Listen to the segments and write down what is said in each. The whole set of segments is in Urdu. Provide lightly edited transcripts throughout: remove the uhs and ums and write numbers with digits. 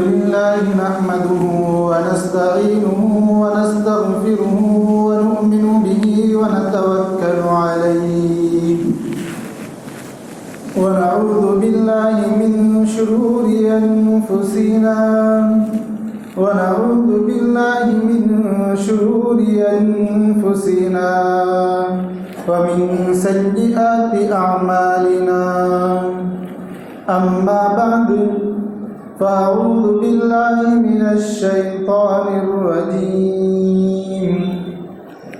لله نحمده ونستعينه ونستغفره ونؤمن به ونتوكل عليه ونعوذ بالله من شرور أنفسنا ومن سيئات أعمالنا أما بعد فأعوذ بالله من الشيطان الرجيم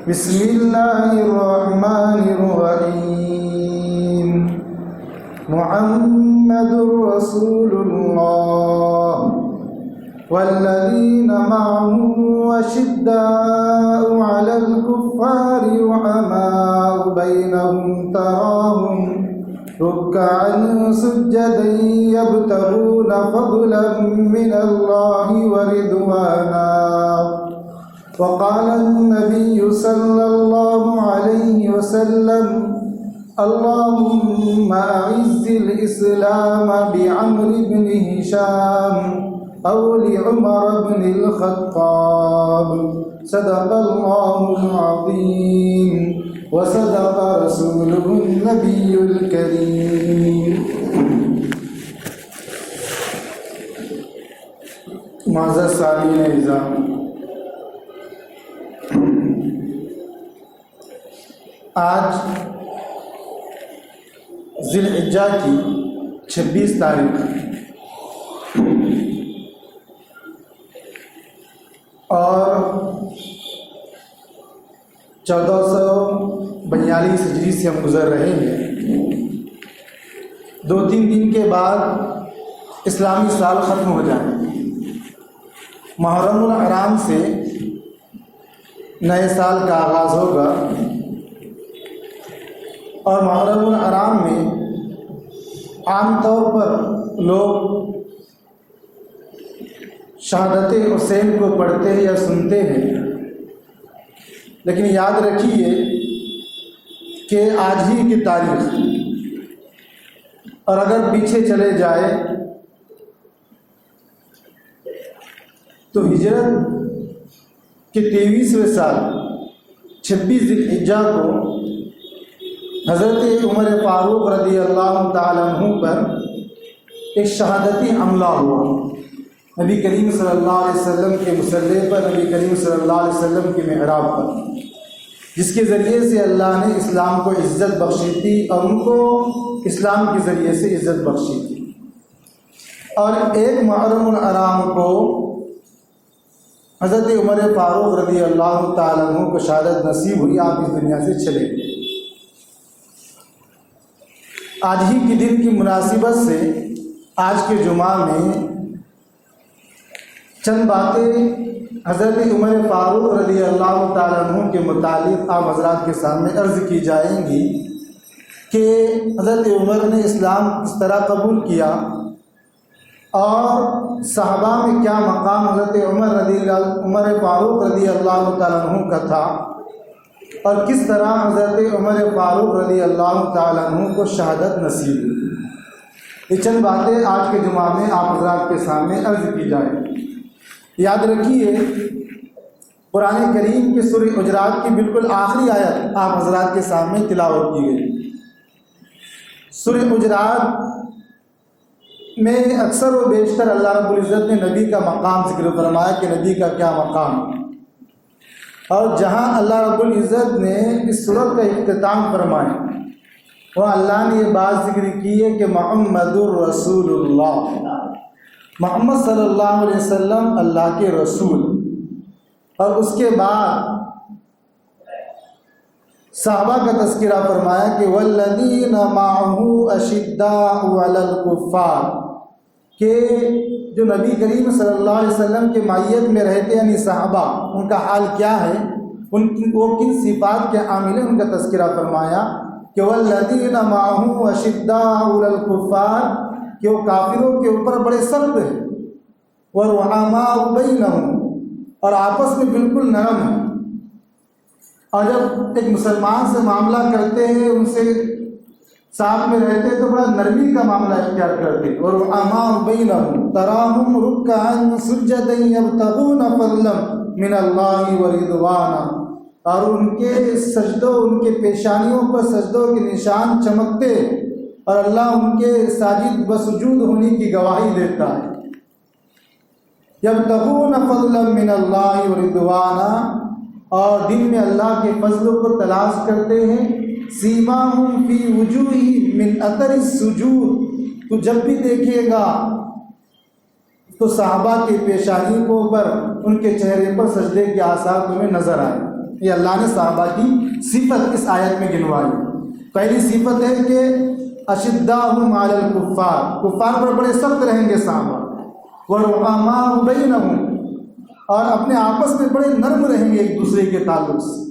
بسم الله الرحمن الرحيم محمد رسول الله والذين معه أشداء على الكفار رحماء بينهم تراهم ركعا سجدا يبتغون فضلا من الله ورضوانا وقال النبي صلى الله عليه وسلم اللهم أعز الإسلام بعمرو بن هشام أو لعمر بن الخطاب صدق الله العظيم وصدق رسوله النبي الكريم. معزز سامعین اعزام، آج ذی الحجہ کی 26 تاریخ اور 1442 ہجری سے ہم گزر رہے ہیں. 2-3 دن کے بعد اسلامی سال ختم ہو جائیں گے. محرم الحرام سے نئے سال کا آغاز ہوگا اور محرم الحرام میں عام طور پر لوگ شہادت حسین کو پڑھتے ہیں یا سنتے ہیں، لیکن یاد رکھیے کہ آج ہی کی تاریخ، اور اگر پیچھے چلے جائے تو ہجرت کے 23ویں سال 26 ذی الحجہ کو حضرت عمر فاروق رضی اللہ تعالیٰ عنہ پر ایک شہادتی حملہ ہوا. نبی کریم صلی اللہ علیہ وسلم کے مصلی پر، نبی کریم صلی اللہ علیہ وسلم کے محراب پر، جس کے ذریعے سے اللہ نے اسلام کو عزت بخشی تھی اور ان کو اسلام کے ذریعے سے عزت بخشی تھی. اور ایک محرم الحرام کو حضرت عمر فاروق رضی اللہ تعالیٰ عنہ کو شہادت نصیب ہوئی، آپ اس دنیا سے چلے گئے. آج ہی کے دن کی مناسبت سے آج کے جمعہ میں چند باتیں حضرت عمر فاروق رضی اللہ تعالیٰ عنہ کے متعلق آپ حضرات کے سامنے عرض کی جائیں گی کہ حضرت عمر نے اسلام کس طرح قبول کیا اور صحابہ میں کیا مقام حضرت عمر فاروق رضی اللہ تعالیٰ عنہ کا تھا، اور کس طرح حضرت عمر فاروق رضی اللہ تعالیٰ عنہ کو شہادت نصیب ہوئی. یہ چند باتیں آج کے جمعہ میں آپ حضرات کے سامنے عرض کی جائیں. یاد رکھیے قرآن کریم کے سورہ حجرات کی بالکل آخری آیت آپ حضرات کے سامنے تلاوت کی گئی. سورہ حجرات میں اکثر و بیشتر اللہ رب العزت نے نبی کا مقام ذکر فرمایا کہ نبی کا کیا مقام، اور جہاں اللہ رب العزت نے اس سورت کا اختتام فرمایا وہاں اللہ نے یہ بات ذکر کی ہے کہ محمد الرسول اللہ، محمد صلی اللہ علیہ وسلم اللہ کے رسول. اور اس کے بعد صحابہ کا تذکرہ فرمایا کہ والذین معہ اشداء علی الکفار، کہ جو نبی کریم صلی اللہ علیہ وسلم کے معیت میں رہتے یعنی صحابہ، ان کا حال کیا ہے، وہ کن صفات کے عامل ہیں، ان کا تذکرہ فرمایا کہ والذین معہ اشداء علی الکفار، کہ وہ کافروں کے اوپر بڑے سخت ہیں، ورحماء بینہم، اور آپس میں بالکل نرم ہیں. اور جب ایک مسلمان سے معاملہ کرتے ہیں، ان سے ساتھ میں رہتے تو بڑا نرمی کا معاملہ اختیار کرتے. اور رحماء بینہم تراہم رکعا سجدا یبتغون فضلا من اللہ ورضوانا. اور ان کے سجدوں، ان کے پیشانیوں پر سجدوں کے نشان چمکتے اور اللہ ان کے ساجد و سجود ہونے کی گواہی دیتا ہے. یبتغون فضلا من اللہ ورضوانا، اور دن میں اللہ کے فضل کو تلاش کرتے ہیں. سیماہم فی وجوہہم من اثر السجود، تو جب بھی دیکھے گا تو صحابہ کے پیشانیوں پر، ان کے چہرے پر سجدے کے آثار تمہیں نظر آئے. یہ اللہ نے صحابہ کی صفت اس آیت میں گنوائی. پہلی صفت ہے کہ اشداء علی الکفار، کفار پر بڑے سخت رہیں گے صحابہ. ورحماء بینہم، اور اپنے آپس میں بڑے نرم رہیں گے ایک دوسرے کے تعلق سے.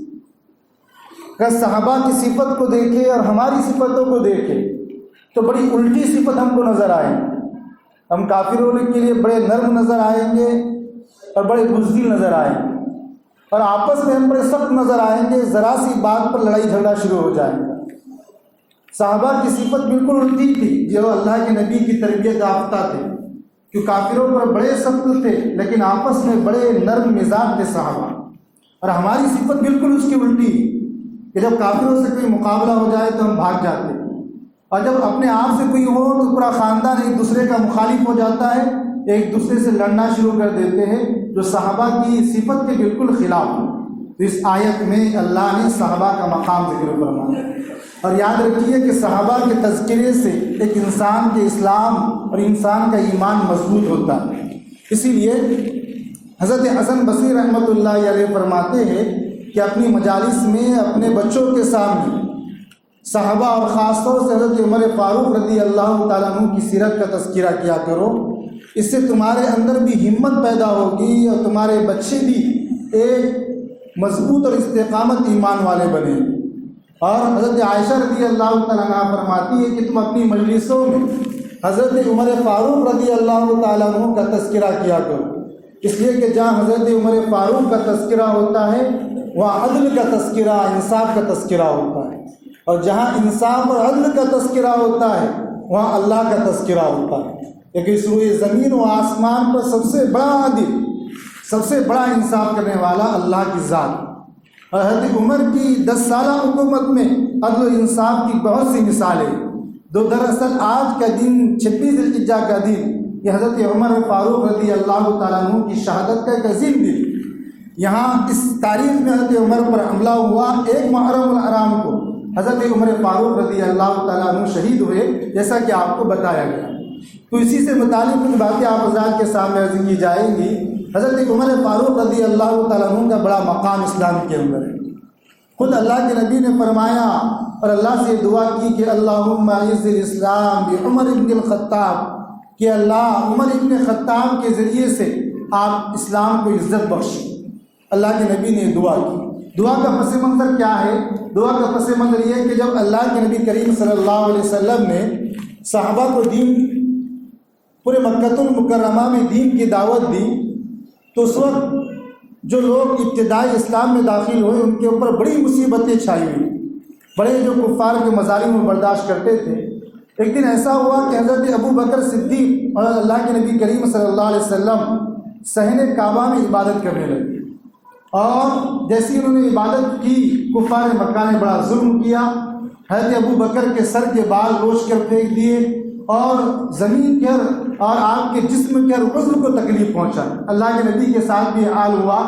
اگر صحابہ کی صفت کو دیکھے اور ہماری صفتوں کو دیکھے تو بڑی الٹی صفت ہم کو نظر آئے. ہم کافروں کے لیے بڑے نرم نظر آئیں گے اور بڑے بزدل نظر آئیں گے، اور آپس میں ہم بڑے سخت نظر آئیں گے. ذرا سی بات پر لڑائی جھگڑا شروع ہو جائے گا. صحابہ کی صفت بالکل الٹی تھی، جو اللہ کے نبی کی تربیت یافتہ تھے، کہ کافروں پر بڑے سخت تھے لیکن آپس میں بڑے نرم مزاج تھے صحابہ. اور ہماری صفت بالکل اس کی الٹی کہ جب کافروں سے کوئی مقابلہ ہو جائے تو ہم بھاگ جاتے ہیں، اور جب اپنے آپ سے کوئی ہو تو پورا خاندان ایک دوسرے کا مخالف ہو جاتا ہے، ایک دوسرے سے لڑنا شروع کر دیتے ہیں، جو صحابہ کی صفت کے بالکل خلاف ہے. تو اس آیت میں اللہ نے صحابہ کا مقام ذکر فرمایا. اور یاد رکھیے کہ صحابہ کے تذکرے سے ایک انسان کے اسلام اور انسان کا ایمان مضبوط ہوتا ہے. اسی لیے حضرت حسن بصری رحمۃ اللہ علیہ فرماتے ہیں کہ اپنی مجالس میں اپنے بچوں کے سامنے صحابہ اور خاص طور سے حضرت عمر فاروق رضی اللہ تعالیٰ عنہ کی سیرت کا تذکرہ کیا کرو. اس سے تمہارے اندر بھی ہمت پیدا ہوگی اور تمہارے بچے بھی ایک مضبوط اور استقامت ایمان والے بنے. اور حضرت عائشہ رضی اللہ تعالیٰ عنہ فرماتی ہے کہ تم اپنی مجلسوں میں حضرت عمر فاروق رضی اللہ تعالیٰ عنہ کا تذکرہ کیا کرو، اس لیے کہ جہاں حضرت عمر فاروق کا تذکرہ ہوتا ہے وہاں عدل کا تذکرہ، انصاف کا تذکرہ ہوتا ہے، اور جہاں انصاف اور عدل کا تذکرہ ہوتا ہے وہاں اللہ کا تذکرہ ہوتا ہے. لیکن سوئے زمین و آسمان پر سب سے بڑا عادل، سب سے بڑا انصاف کرنے والا اللہ کی ذات. اور حضرت عمر کی 10 سالہ حکومت میں عدل و انصاف کی بہت سی مثالیں. دراصل آج کا دن 26 ذی الحجہ کا دن یہ حضرت عمر فاروق رضی اللہ تعالیٰ عنہ کی شہادت کا ایک عظیم دن. یہاں اس تاریخ میں حضرت عمر پر حملہ ہوا. 1 محرم الحرام کو حضرت عمر فاروق رضی اللہ تعالیٰ عنہ شہید ہوئے، جیسا کہ آپ کو بتایا گیا. تو اسی سے متعلق کچھ باتیں آپ حضرات کے سامنے عرض کی جائیں گی. حضرت عمر فاروق رضی اللہ تعالیٰ عنہ کا بڑا مقام اسلام کے اندر ہے. خود اللہ کے نبی نے فرمایا اور اللہ سے دعا کی کہ اللہم اعز الاسلام بعمر ابن الخطاب، کہ اللہ عمر ابن خطاب کے ذریعے سے آپ اسلام کو عزت بخشیں. اللہ کے نبی نے دعا کی. دعا کا پس منظر کیا ہے؟ دعا کا پس منظر یہ کہ جب اللہ کے نبی کریم صلی اللہ علیہ وسلم نے صحابہ کو دین، پورے مکہ المکرمہ میں دین کی دعوت دی، تو اس وقت جو لوگ ابتدائی اسلام میں داخل ہوئے ان کے اوپر بڑی مصیبتیں چھائی ہوئی، بڑے جو کفار کے مظالم میں برداشت کرتے تھے. ایک دن ایسا ہوا کہ حضرت ابو بکر صدیق اور اللہ کے نبی کریم صلی اللہ علیہ وسلم صحن کعبہ میں عبادت کرنے لگے، اور جیسی انہوں نے عبادت کی کفار مکہ نے بڑا ظلم کیا. حضرت ابو بکر کے سر کے بال روش کر پھینک دیے اور زمین کے اور آپ کے جسم کے عضو کو تکلیف پہنچا. اللہ کے نبی کے ساتھ بھی حال ہوا.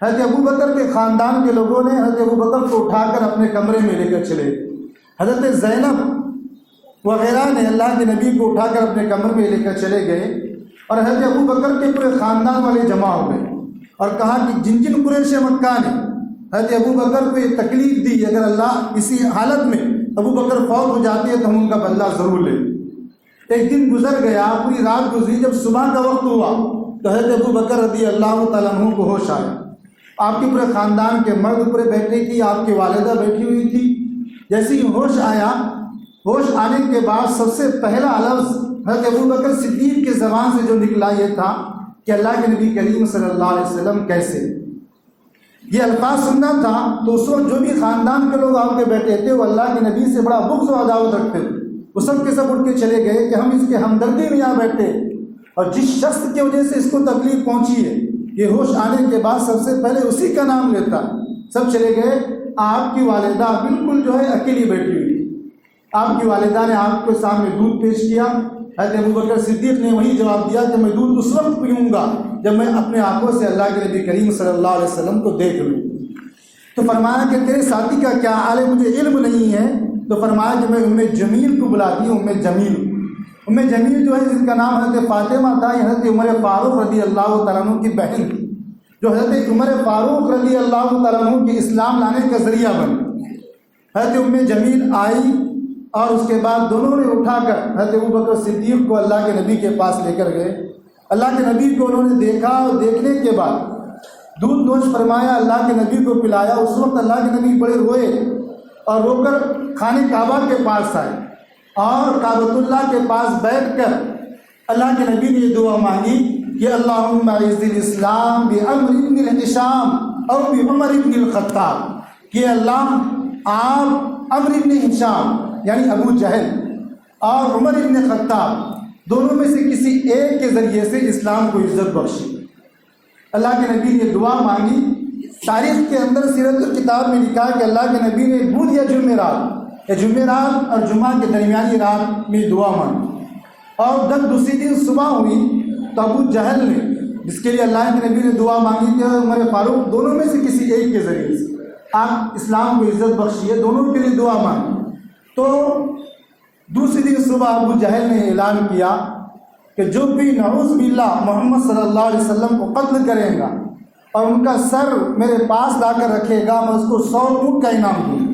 حضرت ابو بکر کے خاندان کے لوگوں نے حضرت ابو بکر کو اٹھا کر اپنے کمرے میں لے کر چلے. حضرت زینب وغیرہ نے اللہ کے نبی کو اٹھا کر اپنے کمرے میں لے کر چلے گئے، اور حضرت ابو بکر کے پورے خاندان والے جمع ہو گئے اور کہا کہ جن جن قریش مکہ نے حضرت ابو بکر کو یہ تکلیف دی، اگر اللہ اسی حالت میں ابو بکر فوت ہو جاتی ہے تو ہم ان کا بدلہ ضرور لیں. ایک دن گزر گیا، پوری رات گزری. جب صبح کا وقت ہوا تو حضرت ابو بکر رضی اللہ تعالیٰ عنہ کو ہوش آیا. آپ کے پورے خاندان کے مرد پورے بیٹھے تھی، آپ کی والدہ بیٹھی ہوئی تھی. جیسے ہی ہوش آیا، ہوش آنے کے بعد سب سے پہلا لفظ حضرت ابو بکر صدیق کے زبان سے جو نکلا یہ تھا کہ اللہ کے نبی کریم صلی اللہ علیہ وسلم کیسے. یہ الفاظ سننا تھا تو اس وقت جو بھی خاندان کے لوگ آپ کے بیٹھے تھے وہ اللہ کے نبی سے بڑا بغض و عداوت رکھتے تھے. وہ سب کے سب اٹھ کے چلے گئے کہ ہم اس کے ہمدردی میں یہاں بیٹھے، اور جس شخص کی وجہ سے اس کو تکلیف پہنچی ہے یہ ہوش آنے کے بعد سب سے پہلے اسی کا نام لیتا. سب چلے گئے. آپ کی والدہ بالکل جو ہے اکیلی بیٹھی ہوئی. آپ کی والدہ نے آپ کے سامنے دودھ پیش کیا. حضرت ابوبکر صدیق نے وہی جواب دیا کہ میں دودھ اس وقت پیوں گا جب میں اپنے آنکھوں سے اللہ کے نبی کریم صلی اللہ علیہ وسلم کو دیکھ لوں. تو فرمایا کہ تیرے ساتھی کا کیا حال ہے، مجھے علم نہیں ہے. تو فرمایا کہ میں جمیل کو بلاتی ہوں. جمیل جو ہے جن کا نام حضرت فاطمہ تھا، یہ حضرت عمر فاروق رضی اللہ تعالیٰ عنہ کی بہن تھی، جو حضرت عمر فاروق رضی اللہ تعالیٰ عنہ کے اسلام لانے کا ذریعہ بنی. حضرت جمیل آئی اور اس کے بعد دونوں نے اٹھا کر حضرت ابوبکر صدیق کو اللہ کے نبی کے پاس لے کر گئے. اللہ کے نبی کو انہوں نے دیکھا اور دیکھنے کے بعد دودھ نوش فرمایا، اللہ کے نبی کو پلایا. اس وقت اللہ کے نبی بڑے روئے اور رو کر خانہ کعبہ کے پاس آئے اور کعبۃ اللہ کے پاس بیٹھ کر اللہ کے نبی نے یہ دعا مانگی کہ اللہم اعز الاسلام بعمر بن الہشام اور بعمر بن الخطاب، کہ اللہ آپ عمر بن ہشام یعنی ابو جہل اور عمر بن خطاب دونوں میں سے کسی ایک کے ذریعے سے اسلام کو عزت بخشی. اللہ کے نبی نے دعا مانگی. تاریخ کے اندر سیرت الکتاب میں لکھا کہ اللہ کے نبی نے بدھ یا جمعرات اور جمعہ کے درمیانی رات میں دعا مانگی، اور جب دوسری دن صبح ہوئی تو ابو جہل نے، جس کے لیے اللہ کے نبی نے دعا مانگی کہ عمر فاروق دونوں میں سے کسی ایک کے ذریعے سے آپ اسلام کو عزت بخشیے، دونوں کے لیے دعا مانگی. تو دوسری دن صبح ابو جہل نے اعلان کیا کہ جو بھی نعوذ باللہ محمد صلی اللہ علیہ وسلم کو قتل کرے گا اور ان کا سر میرے پاس لا کر رکھے گا، میں اس کو 100 اونٹ کا انعام دوں.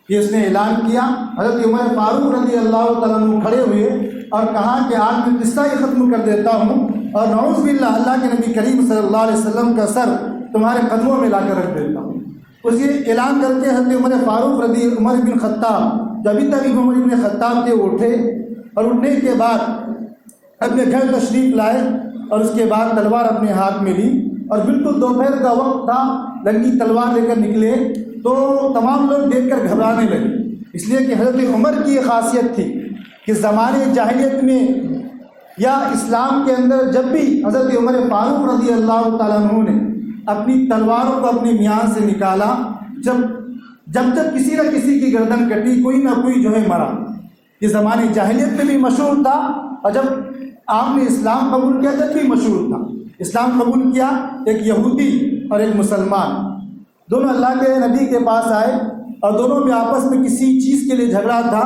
یہ اس نے اعلان کیا. حضرت عمر فاروق رضی اللہ تعالیٰ عنہ کھڑے ہوئے اور کہا کہ آج میں قصہ ہی ختم کر دیتا ہوں اور نعوذ باللہ اللہ کے نبی کریم صلی اللہ علیہ وسلم کا سر تمہارے قدموں میں لا کر رکھ دیتا ہوں. اس یہ اعلان کر کے حضرت عمر فاروق رضی عمر بن خطاب، جو ابھی تک عمر بن خطاب تھے، اٹھے اور اٹھنے کے بعد اپنے گھر تشریف لائے اور اس کے بعد تلوار اپنے ہاتھ میں لی اور بالکل دوپہر کا وقت تھا، لنگی تلوار لے کر نکلے تو تمام لوگ دیکھ کر گھبرانے لگے، اس لیے کہ حضرت عمر کی یہ خاصیت تھی کہ زمانے جاہلیت میں یا اسلام کے اندر جب بھی حضرت عمر فاروق رضی اللہ تعالیٰ عنہ نے اپنی تلواروں کو اپنے میان سے نکالا، جب کسی نہ کسی کی گردن کٹی، کوئی نہ کوئی جو ہے مرا. یہ زمانے جاہلیت میں بھی مشہور تھا اور جب آپ نے اسلام قبول کیا تب بھی مشہور تھا. اسلام قبول کیا ایک یہودی اور ایک مسلمان، دونوں اللہ کے نبی کے پاس آئے اور دونوں میں آپس میں کسی چیز کے لیے جھگڑا تھا.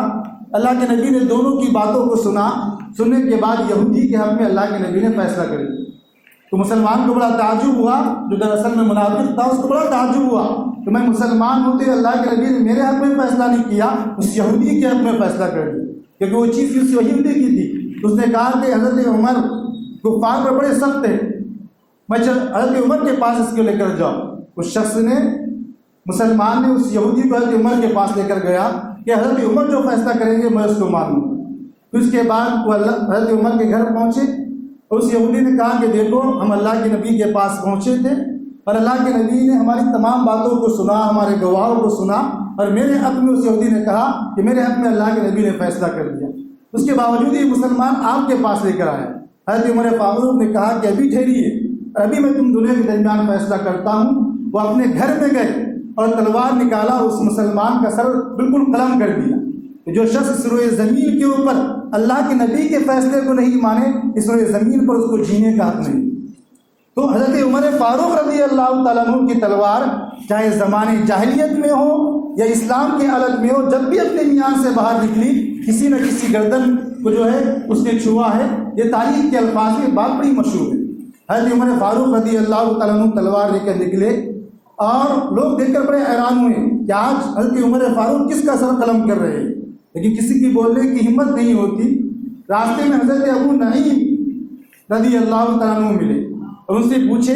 اللہ کے نبی نے دونوں کی باتوں کو سنا. سننے کے بعد یہودی کے حق میں اللہ کے نبی نے فیصلہ کر دیا. تو مسلمان کو بڑا تعجب ہوا، جو دراصل میں منافق تھا، اس کو بڑا تعجب ہوا کہ میں مسلمان ہوتے اللہ کے نبی نے میرے حق میں فیصلہ نہیں کیا، اس یہودی کے حق میں فیصلہ کر دیا، کیونکہ وہ چیز اس یہودی کی تھی. اس نے کہا کہ حضرت عمر کفار پر بڑے سخت ہیں، میں حضرت عمر کے پاس اس کو لے کر جاؤ. اس شخص نے، مسلمان نے اس یہودی کو حضرت عمر کے پاس لے کر گیا کہ حضرت عمر جو فیصلہ کریں گے میں اس کو مانوں. پھر اس کے بعد وہ حضرت عمر کے گھر پہنچے اور اس یہودی نے کہا کہ دیکھو ہم اللہ کے نبی کے پاس پہنچے تھے اور اللہ کے نبی نے ہماری تمام باتوں کو سنا، ہمارے گواہوں کو سنا، اور میرے حق میں اس یہودی نے کہا کہ میرے حق میں اللہ کے نبی نے فیصلہ کر دیا. اس کے باوجود یہ مسلمان آپ کے پاس لے کر آیا. حضرت عمر فاروق نے کہا کہ ابھی ٹھہریے، ابھی میں تم دونوں کے درمیان فیصلہ کرتا ہوں. وہ اپنے گھر میں گئے اور تلوار نکالا، اس مسلمان کا سر بالکل قلم کر دیا. جو شخص سروئے زمین کے اوپر اللہ کے نبی کے فیصلے کو نہیں مانے، اس سروئے زمین پر اس کو جینے کا حق نہیں. تو حضرت عمر فاروق رضی اللہ تعالیٰ عنہ کی تلوار چاہے زمانے جاہلیت میں ہو یا اسلام کے حالت میں ہو، جب بھی اپنے میان سے باہر نکلی کسی نہ کسی گردن کو جو ہے اس نے چھوا ہے. یہ تاریخ کے الفاظ میں بات بڑی مشہور ہے. حضرت عمر فاروق رضی اللہ تعالیٰ عنہ تلوار لے کر نکلے اور لوگ دیکھ کر بڑے حیران ہوئے کہ آج حضرت عمر فاروق کس کا سر قلم کر رہے ہیں، لیکن کسی کی بولنے کی ہمت نہیں ہوتی. راستے میں حضرت ابو نعیم رضی اللہ تعالیٰ عنہ ملے اور ان سے پوچھے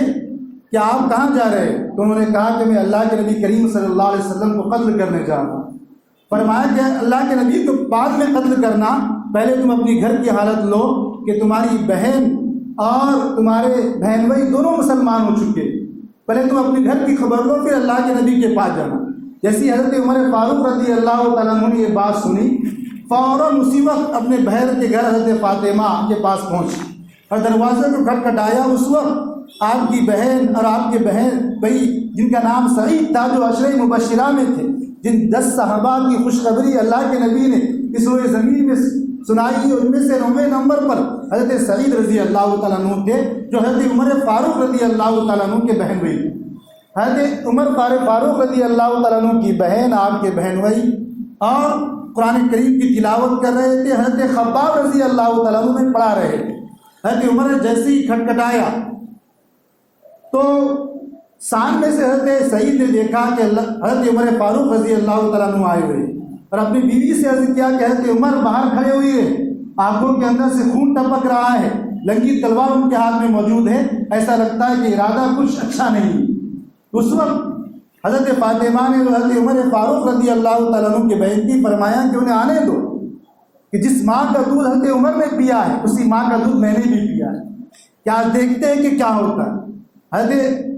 کہ آپ کہاں جا رہے ہیں؟ تو انہوں نے کہا کہ میں اللہ کے نبی کریم صلی اللہ علیہ وسلم کو قتل کرنے جا رہا ہوں. فرمایا کہ اللہ کے نبی کو بعد میں قتل کرنا، پہلے تم اپنی گھر کی حالت لو کہ تمہاری بہن اور تمہارے بہن بھائی دونوں مسلمان ہو چکے پہلے تم اپنے گھر کی خبر لو پھر اللہ کے نبی کے پاس جانا۔ جیسی حضرت عمر فاروق رضی اللہ تعالیٰ عنہ نے یہ بات سنی، فوراً اسی وقت اپنے بہن کے گھر حضرت فاطمہ کے پاس پہنچی اور دروازے کو کھٹکھٹایا۔ اس وقت آپ کی بہن اور آپ کے بہن بھائی جن کا نام سعید تھا، جو عشرہ مبشرہ میں تھے، جن 10 صحابہ کی خوشخبری اللہ کے نبی نے اس روئے زمین میں سنائی، ان میں سے 9ویں نمبر پر حضرت سعید رضی اللہ تعالیٰ عنہ تھے، جو حضرت عمر فاروق رضی اللہ تعالیٰ عنہ کے بہن بھائی۔ حضرت عمر فاروق رضی اللہ تعالیٰ عنہ کی بہن آپ کے بہن بھائی اور قرآن کریم کی تلاوت کر رہے تھے۔ حضرت خباب رضی اللہ تعالیٰ عنہ میں پڑھا رہے تھے۔ حضرت عمر نے جیسے ہی کھٹکھٹایا تو سامنے سے حضرت سعید نے دیکھا کہ حضرت عمر فاروق رضی اللہ تعالیٰ عنہ آئے ہوئے اور اپنی بیوی سے عرض کیا کہ حضرت عمر باہر کھڑے ہوئے ہیں، آنکھوں کے اندر سے خون ٹپک رہا ہے، لنگی تلوار ان کے ہاتھ میں موجود ہے، ایسا لگتا ہے کہ ارادہ کچھ اچھا نہیں۔ اس وقت حضرت فاطمہ نے حضرت عمر فاروق رضی اللہ تعالیٰ عنہ کی بہن کی فرمایا کہ انہیں آنے دو، کہ جس ماں کا دودھ حضرت عمر نے پیا ہے اسی ماں کا دودھ میں نے بھی پیا ہے، کیا دیکھتے ہیں کہ کیا ہوتا ہے۔ حضرت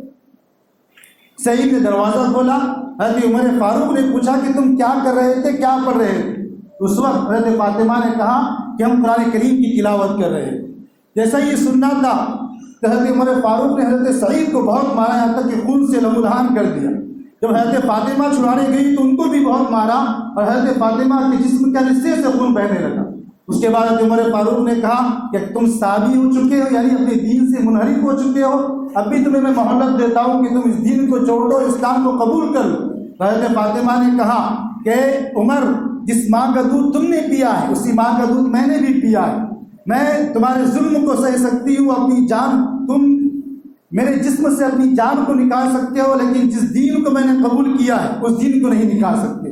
سعید نے دروازہ کھولا، حضرت عمر فاروق نے پوچھا کہ تم کیا کر رہے تھے، کیا پڑھ رہے تھے؟ اس وقت حضرت فاطمہ نے کہا کہ ہم قرآن کریم کی تلاوت کر رہے تھے۔ جیسا یہ سننا تھا کہ حضرت عمر فاروق نے حضرت سعید کو بہت مارا، یہاں تک کہ خون سے لہولہان کر دیا۔ جب حضرت فاطمہ چھڑانے گئی تو ان کو بھی بہت مارا اور حضرت فاطمہ کے جسم کے حصے سے خون بہنے لگا۔ اس کے بعد حضرت عمر فاروق نے کہا کہ تم صابی ہو چکے ہو، یعنی اپنے دین سے منحرف ہو چکے ہو، اب بھی تمہیں میں مہلت دیتا ہوں کہ تم اس دین کو چھوڑ دو، اسلام کو قبول کر لو۔ حضرت فاطمہ نے کہا کہ عمر، جس ماں کا دودھ تم نے پیا ہے اسی ماں کا دودھ میں نے بھی پیا ہے، میں تمہارے ظلم کو سہ سکتی ہوں، اپنی جان، تم میرے جسم سے اپنی جان کو نکال سکتے ہو، لیکن جس دین کو میں نے قبول کیا ہے اس دین کو نہیں نکال سکتے۔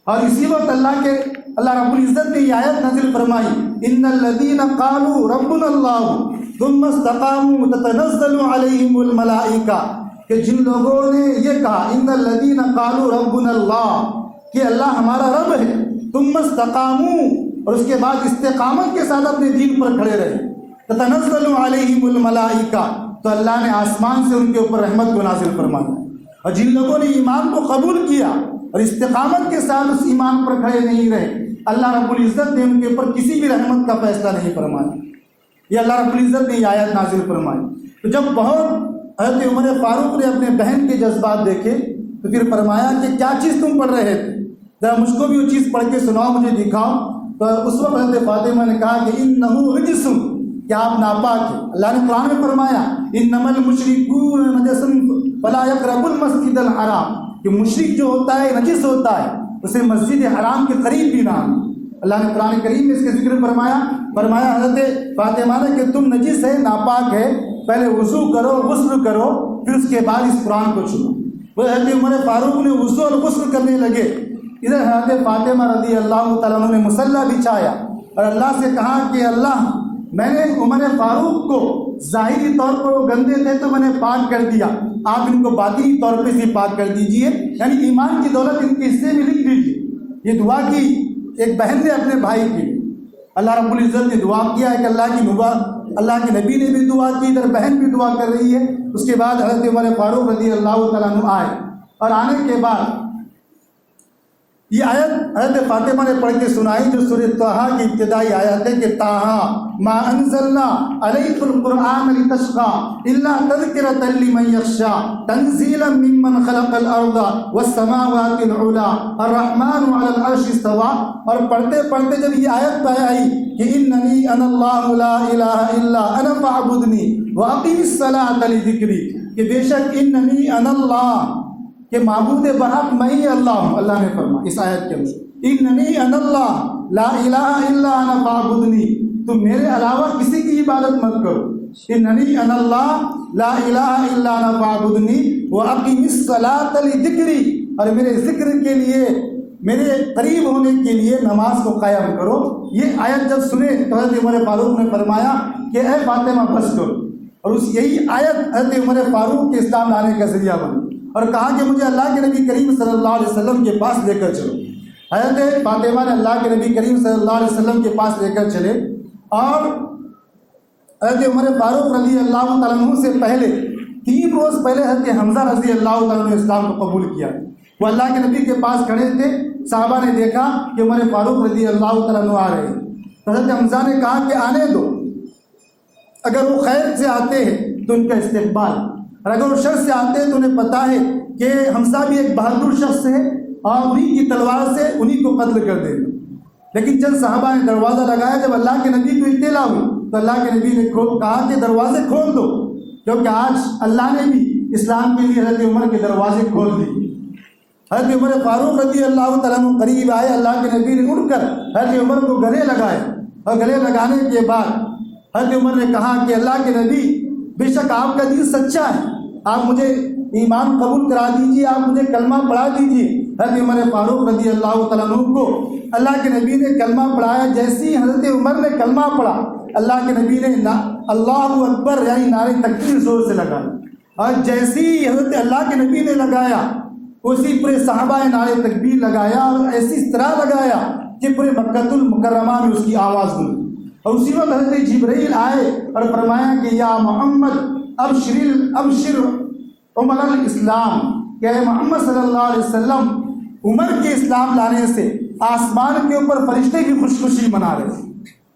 اور اسی وقت اللہ رب العزت نے یہ آیت نازل فرمائی، ان الذین قالوا ربنا اللہ ثم استقاموا تتنزل علیہم الملائکہ، کہ جن لوگوں نے یہ کہا ان الذین قالوا ربنا اللہ، کہ اللہ ہمارا رب ہے، ثم استقاموا، اور اس کے بعد استقامت کے ساتھ اپنے دین پر کھڑے رہے، تتنزل علیہم الملائکہ، تو اللہ نے آسمان سے ان کے اوپر رحمت کو نازل فرمایا۔ اور جن لوگوں نے ایمان کو قبول کیا اور استقامت کے ساتھ اس ایمان پر کھڑے نہیں رہے، اللہ رب العزت نے ان کے اوپر کسی بھی رحمت کا فیصلہ نہیں فرمایا۔ یہ اللہ رب العزت نے یہ آیت نازل فرمائی۔ تو جب بہت حضرت عمر فاروق نے اپنے بہن کے جذبات دیکھے تو پھر فرمایا کہ کیا چیز تم پڑھ رہے تھے، ذرا مجھ کو بھی وہ چیز پڑھ کے سناؤ، مجھے دکھاؤ۔ تو اس وقت حضرت فاطمہ نے کہا کہ انہ رجس، کیا آپ ناپاک ہیں۔ اللہ نے قرآن میں فرمایا انما المشرکون نجس فلا یقربوا المسجد الحرام، کہ مشرک جو ہوتا ہے نجس ہوتا ہے، اسے مسجد حرام کے قریب بھی نہ آنا۔ اللہ نے قرآن کریم میں اس کے ذکر فرمایا حضرت فاطمہ نے کہ تم نجس ہے، ناپاک ہے، پہلے وضو کرو، غسل کرو، پھر اس کے بعد اس قرآن کو چھو۔ وہ حضرت عمر فاروق نے وضو اور غسل کرنے لگے، ادھر حضرت فاطمہ رضی اللہ تعالیٰ عنہ نے مصلی بچھایا اور اللہ سے کہا کہ اللہ، میں نے عمر فاروق کو ظاہری طور پر وہ گندے تھے تو میں نے پاک کر دیا، آپ ان کو باطنی طور پہ سے پاک کر دیجئے، یعنی ایمان کی دولت ان کے حصے میں لکھ دیجیے۔ یہ دعا کی ایک بہن نے اپنے بھائی کی، اللہ رب العزت نے دعا کیا ہے کہ اللہ کے نبی نے بھی دعا کی، ادھر بہن بھی دعا کر رہی ہے۔ اس کے بعد حضرت عمر فاروق رضی اللہ تعالیٰ عنہ آئے، اور آنے کے بعد یہ آیت حضرت فاطمہ نے پڑھ کے سنائی، جو سورہ طٰہٰ کی ابتدائی آیت ہے کہ طٰہٰ ما انزلنا علیک القرآن لتشقى الا تذکرۃ لمن یخشی تنزیلا ممن خلق الارض والسماوات العلی الرحمن علی العرش استوى۔ اور پڑھتے پڑھتے جب یہ آیت آئی کہ اننی انا اللہ لا الہ الا انا فاعبدنی واقم الصلاۃ لذکری، کہ بے شک اننی انا اللہ، کہ معبود برحق میں ہی اللہ ہوں۔ اللہ نے فرمایا اس آیت کے اندر اننی انا اللہ لا الہ الا انا فاعبدنی، تم میرے علاوہ کسی کی عبادت مت کرو، اننی انا اللہ لا الہ الا انا فاعبدنی واقم الصلاۃ لذکری، اور میرے ذکر کے لیے، میرے قریب ہونے کے لیے نماز کو قائم کرو۔ یہ آیت جب سنے تو حضرت عمر فاروق نے فرمایا کہ اے فاطمہ بس کرو، اور یہی آیت حضرت عمر فاروق کے اسلام لانے کا ذریعہ بنی، اور کہا کہ مجھے اللہ کے نبی کریم صلی اللہ علیہ وسلم کے پاس لے کر چلو۔ حضرت فاطمہ نے اللہ کے نبی کریم صلی اللہ علیہ وسلم کے پاس لے کر چلے، اور حضرت عمر فاروق رضی اللہ تعالیٰ عنہ سے پہلے 3 روز پہلے حضرت حمزہ رضی اللہ تعالیٰ نے اسلام کو قبول کیا. وہ اللہ کے نبی کے پاس کھڑے تھے. صحابہ نے دیکھا کہ عمر فاروق رضی اللہ تعالیٰ آ رہے ہیں. حضرت حمزہ نے کہا کہ آنے دو، اگر وہ خیر سے آتے ہیں تو ان کا استقبال، اور اگر وہ شر سے آتے ہیں تو انہیں پتہ ہے کہ حمزہ بھی ایک بہادر شخص ہے اور انہی کی تلوار سے انہی کو قتل کر دیں گے. لیکن چند صحابہ نے دروازہ لگایا. جب اللہ کے نبی کو اطلاع ہوئی تو اللہ کے نبی نے کہا کہ دروازے کھول دو، کیونکہ آج اللہ نے بھی اسلام کے لیے حضرت عمر کے دروازے کھول دی. حضرت عمر فاروق رضی اللہ تعالیٰ عنہ قریب آئے. اللہ کے نبی نے اٹھ کر حضرت عمر کو گلے لگائے، اور گلے لگانے کے بعد حضرت عمر نے کہا کہ اللہ کے نبی، بے شک آپ کا دین سچا ہے، آپ مجھے ایمان قبول کرا دیجیے، آپ مجھے کلمہ پڑھا دیجیے. حضرت عمر فاروق رضی اللہ تعالیٰ عنہ کو اللہ کے نبی نے کلمہ پڑھایا. جیسی حضرت عمر نے کلمہ پڑھا، اللہ کے نبی نے اللہ اکبر یعنی نعرے تکبیر زور سے لگایا، اور جیسی حضرت اللہ کے نبی نے لگایا اسی پورے صحابہ نے نعرے تکبیر لگایا، اور ایسی طرح لگایا کہ پورے مکہ المکرمہ میں اس کی آواز گونجی. اور اسی وقت حضرت جبرائیل آئے اور فرمایا کہ یا محمد ابشر عمر الاسلام، کہ اے محمد صلی اللہ علیہ وسلم، عمر کے اسلام لانے سے آسمان کے اوپر فرشتے بھی خوشی منا رہے ہیں.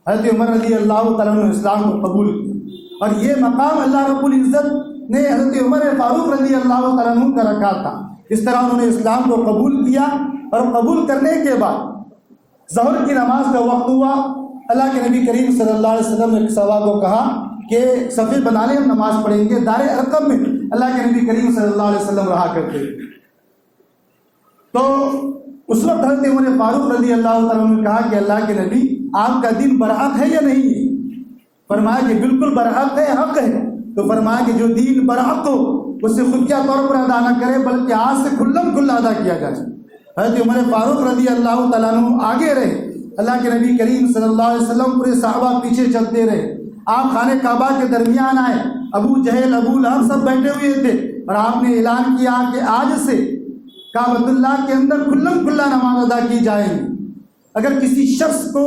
حضرت عمر رضی اللہ تعالیٰ نے اسلام کو قبول کیا، اور یہ مقام اللہ رب العزت نے حضرت عمر فاروق رضی اللہ تعالیٰ عنہ کا رکھا تھا. اس طرح انہوں نے اسلام کو قبول کیا، اور قبول کرنے کے بعد ظہر کی نماز کا وقت ہوا. اللہ کے نبی کریم صلی اللہ علیہ وسلم نے صحابہ کو کہا کہ صفیں بنا لیں، ہم نماز پڑھیں گے. دار ارقم میں اللہ کے نبی کریم صلی اللہ علیہ وسلم رہا کرتے. تو اس وقت حضرت عمر فاروق رضی اللہ تعالیٰ نے کہا کہ اللہ کے نبی، آپ کا دین برحق ہے یا نہیں ہے؟ فرمایا کہ بالکل برحق ہے، حق ہے. تو فرمایا کہ جو دین برحق ہو اسے خفیہ طور پر ادا نہ کرے، بلکہ آج سے کھلم کھلا ادا کیا جائے. حضرت عمر فاروق رضی اللہ تعالیٰ عنہ آگے رہے. اللہ کے نبی کریم صلی اللہ علیہ وسلم پورے صحابہ پیچھے چلتے رہے. آپ خانہ کعبہ کے درمیان آئے. ابو جہل، ابو لہب سب بیٹھے ہوئے تھے، اور آپ نے اعلان کیا کہ آج سے کعبۃ اللہ کے اندر کھلم کھلا نماز ادا کی جائے گی. اگر کسی شخص کو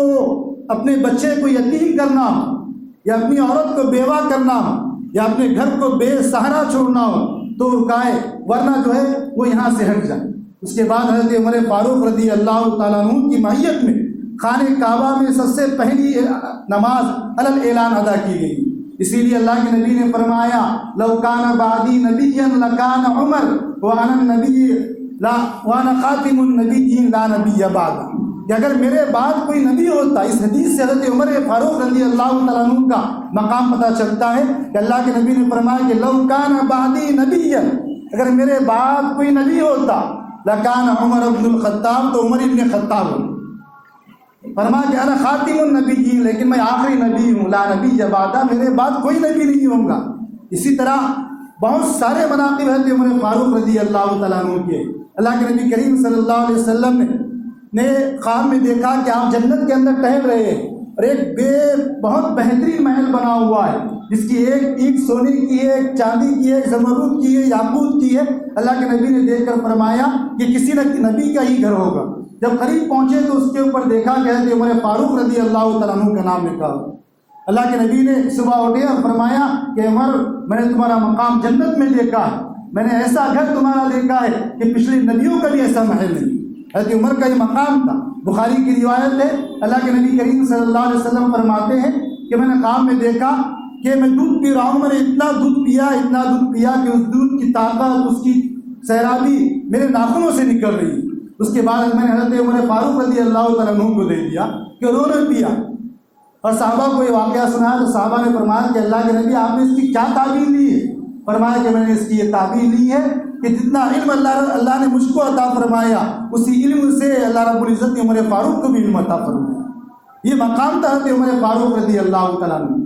اپنے بچے کو یتیم کرنا ہو، یا اپنی عورت کو بیوہ کرنا ہو، یا اپنے گھر کو بے سہارا چھوڑنا ہو تو رکائے، ورنہ جو ہے وہ یہاں سے ہٹ جائے. اس کے بعد حضرت عمر فاروق رضی اللہ تعالیٰ عنہ کی معیت میں خانہ کعبہ میں سب سے پہلی نماز علی اعلان ادا کی گئی. اسی لیے اللہ کے نبی نے فرمایا لو کان بعدی نبیا لکان عمر وانا النبی وانا خاتم النبیین لا نبی بعد، کہ اگر میرے بعد کوئی نبی ہوتا. اس حدیث سے حضرت عمر فاروق رضی اللہ تعالیٰ عنہ کا مقام پتہ چلتا ہے کہ اللہ کے نبی نے فرمایا کہ لو کان بعدی نبیا، اگر میرے بعد کوئی نبی ہوتا لکان عمر بن الخطاب، تو عمر ابن خطاب ہو. فرمایا کہ انا خاتم النبیین، لیکن میں آخری نبی ہوں، لا نبی بعد، میرے بعد کوئی نبی نہیں ہوگا. اسی طرح بہت سارے مناقب ہیں عمر فاروق رضی اللہ تعالیٰ عنہ کے. اللہ کے نبی کریم صلی اللہ علیہ وسلم نے خواب میں دیکھا کہ آپ جنت کے اندر ٹہل رہے ہیں، اور ایک بہت بہترین محل بنا ہوا ہے، جس کی ایک اینٹ سونے کی ہے، ایک چاندی کی ہے، ایک زمرد کی ہے، یاقوت کی ہے. اللہ کے نبی نے دیکھ کر فرمایا کہ کسی نہ نبی کا ہی گھر ہوگا. جب قریب پہنچے تو اس کے اوپر دیکھا کہ حضرت عمر فاروق رضی اللہ تعالیٰ عنہ کا نام لکھا. اللہ کے نبی نے صبح اٹھے اور فرمایا کہ عمر، میں نے تمہارا مقام جنت میں دیکھا ہے، میں نے ایسا گھر تمہارا دیکھا ہے کہ پچھلے نبیوں کا بھی ایسا محل نہیں. حضرت عمر کا یہ مقام تھا. بخاری کی روایت ہے، اللہ کے نبی کریم صلی اللہ علیہ وسلم فرماتے ہیں کہ میں نے خواب میں دیکھا کہ میں دودھ پی رہا ہوں، میں نے اتنا دودھ پیا کہ اس دودھ کی طاقت، اس کی سیرابی میرے ناخنوں سے نکل رہی. اس کے بعد میں نے حضرت عمر فاروق رضی اللہ تعالیٰ عنہ کو دے دیا کہ انہوں نے پیا، اور صحابہ کو یہ واقعہ سنایا تو صحابہ نے فرمایا کہ اللہ کے نبی آپ نے اس کی کیا تعبیر لی ہے؟ فرمایا کہ میں نے اس کی یہ تعبیر لی ہے کہ جتنا علم اللہ نے مجھ کو عطا فرمایا، اسی علم سے اللہ رب العزت نے عمر فاروق کو بھی علم عطا فرمایا. یہ مقام تھا حضرت عمر فاروق رضی اللہ تعالیٰ عنہ.